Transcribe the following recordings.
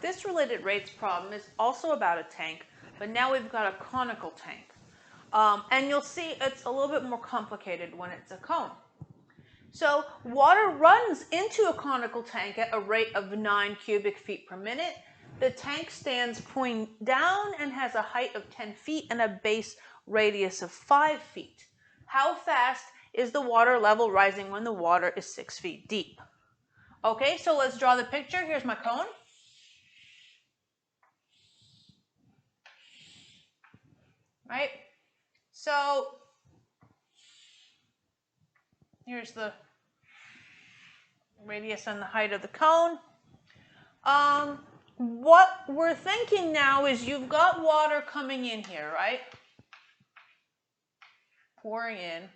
This related rates problem is also about a tank, but now we've got a conical tank. And you'll see it's a little bit more complicated when it's a cone. So water runs into a conical tank at a rate of 9 cubic feet per minute. The tank stands pointing down and has a height of 10 feet and a base radius of 5 feet. How fast is the water level rising when the water is 6 feet deep? Okay, so let's draw the picture. Here's my cone. Right? So here's the radius and the height of the cone. What we're thinking now is you've got water coming in here, right? Pouring in.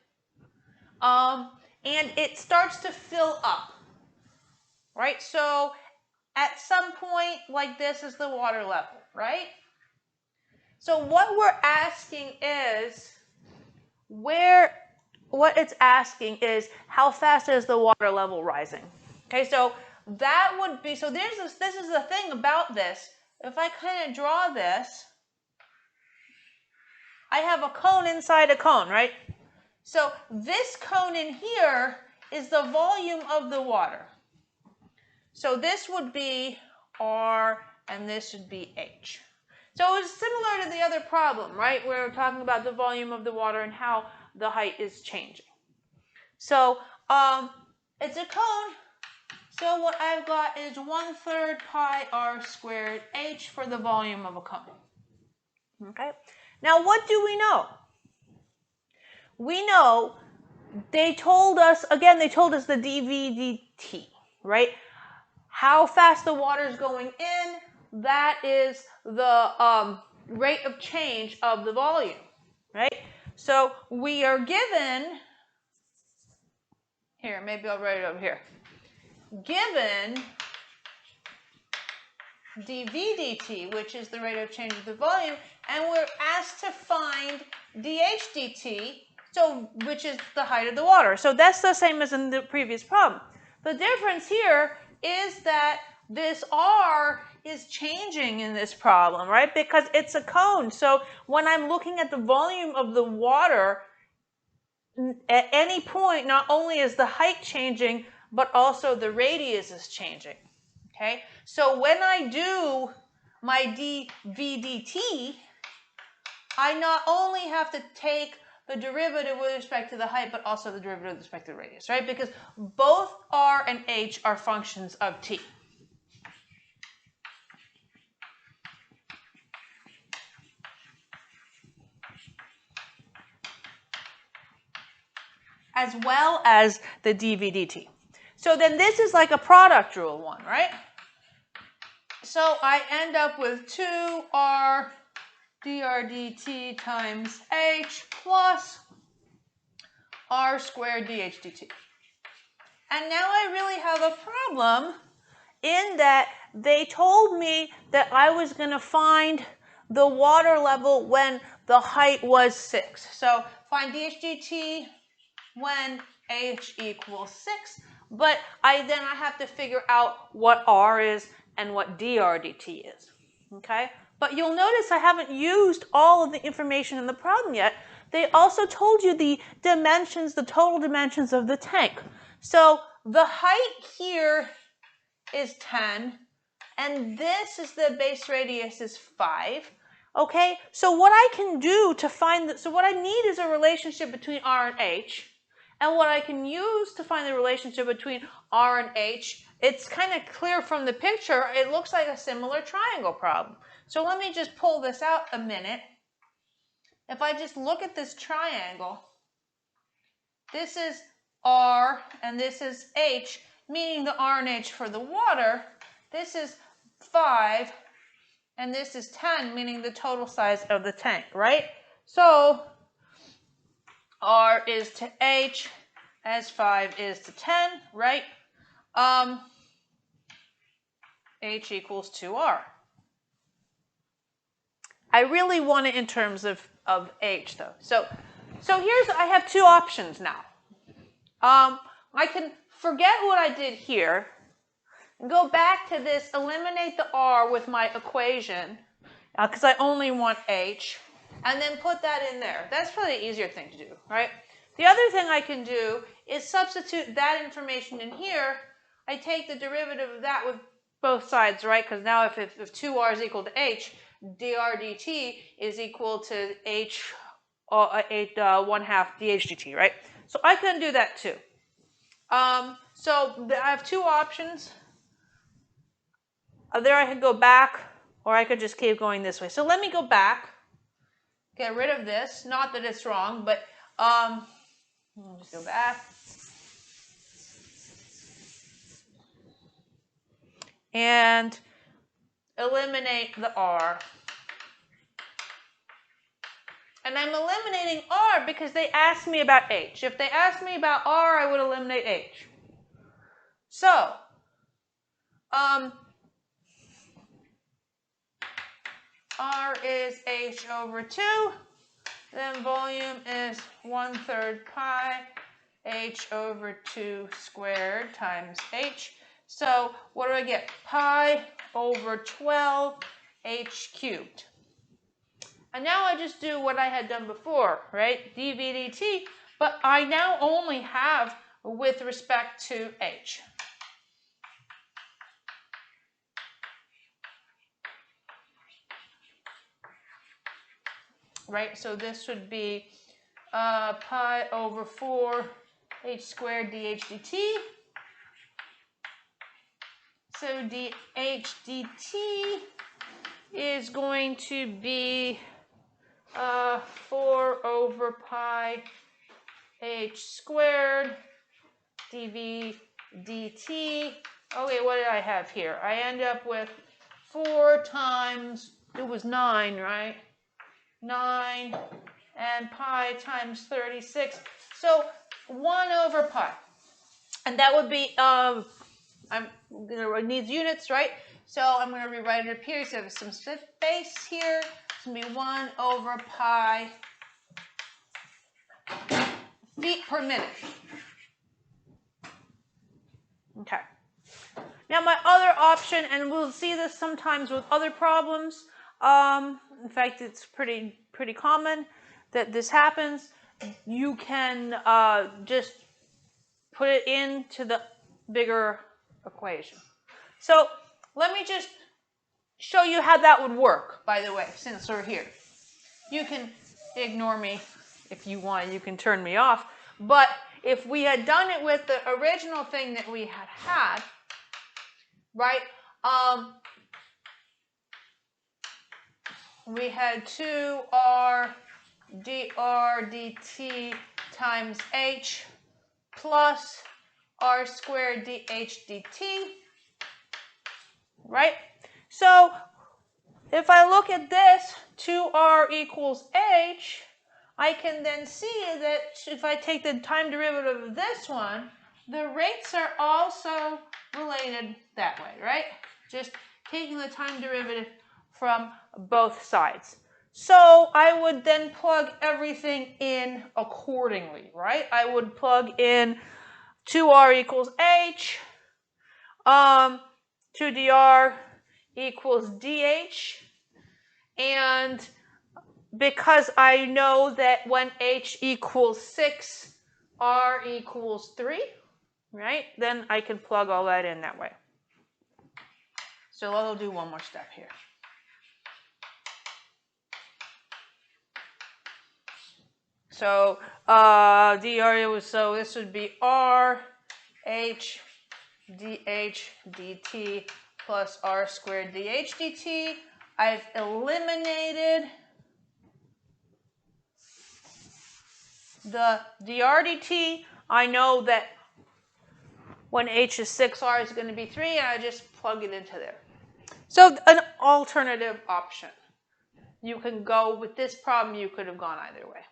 And it starts to fill up, right? So at some point like this is the water level, right? So what we're asking is what it's asking is how fast is the water level rising? Okay, so that would be, so this is the thing about this. If I kind of draw this, I have a cone inside a cone, right? So this cone in here is the volume of the water. So this would be R and this would be H. So it's similar to the other problem, right? Where we're talking about the volume of the water and how the height is changing. So it's a cone. So what I've got is 1/3 pi r squared h for the volume of a cone. Okay. Now what do we know? We know they told us, again, they told us the dV dt, right? How fast the water is going in, that is the rate of change of the volume, right? So we are given, here, maybe I'll write it over here. Given dV dt, which is the rate of change of the volume, and we're asked to find dH dt, so which is the height of the water. So that's the same as in the previous problem. The difference here is that this R is changing in this problem, right? Because it's a cone. So when I'm looking at the volume of the water, at any point, not only is the height changing, but also the radius is changing. Okay? So when I do my dV dt, I not only have to take the derivative with respect to the height, but also the derivative with respect to the radius, right? Because both R and H are functions of t. As well as the dV dt. So then this is like a product rule one, right? So I end up with 2R dr dt times h plus r squared dH dt. And now I really have a problem in that they told me that I was going to find the water level when the height was 6. So find dH dt when h equals 6, but then I have to figure out what r is and what dr dt is, okay? But you'll notice I haven't used all of the information in the problem yet. They also told you the dimensions, the total dimensions of the tank. So the height here is 10, and this is the base radius is 5. Okay, so what I can do to find, so what I need is a relationship between R and H. And what I can use to find the relationship between R and H, it's kind of clear from the picture, it looks like a similar triangle problem. So let me just pull this out a minute. If I just look at this triangle, this is R and this is H, meaning the R and H for the water. This is 5 and this is 10, meaning the total size of the tank, right? So R is to H as 5 is to 10, right? H equals 2R. I really want it in terms of H though. So I have two options now. I can forget what I did here go back to this, eliminate the r with my equation, because I only want h, and then put that in there. That's probably the easier thing to do, right? The other thing I can do is substitute that information in here. I take the derivative of that with both sides, right? Because now if 2r is equal to h, dr dt is equal to h 1/2 dh dt, right? So I can do that too. So I have two options. There I could go back, or I could just keep going this way. So let me go back, get rid of this. Not that it's wrong, but I'll just go back. And eliminate the r. And I'm eliminating r because they asked me about h. If they asked me about r, I would eliminate h. So, r is h over 2. Then volume is 1/3 pi h over 2 squared times h. So what do I get? Pi over 12 h cubed. And now I just do what I had done before, right? dv dt, but I now only have with respect to h. Right, so this would be pi over 4 h squared dh dt. So dh dt is going to be 4 over pi h squared dv dt. Okay, what did I have here? I end up with 4 times, it was 9, right? 9 and pi times 36. So 1 over pi. And that would be, it needs units, right? So I'm going to rewrite it up here. So I have some space here. It's going to be 1 over pi feet per minute. Okay. Now my other option, and we'll see this sometimes with other problems. In fact, it's pretty common that this happens. You can just put it into the bigger equation. So let me just show you how that would work, by the way, since we're here. You can ignore me if you want. You can turn me off. But if we had done it with the original thing that we had, right, we had 2r dr dt times h plus r squared dh dt, right? So if I look at this, 2r equals h, I can then see that if I take the time derivative of this one, the rates are also related that way, right? Just taking the time derivative from both sides. So I would then plug everything in accordingly, right? I would plug in 2r equals h, 2dr equals dh, and because I know that when h equals 6, r equals 3, right? Then I can plug all that in that way. So I'll do one more step here. So so this would be r h dh dt plus r squared dh dt. I've eliminated the dr dt. I know that when h is 6, r is going to be 3, and I just plug it into there. So an alternative option. You can go with this problem, you could have gone either way.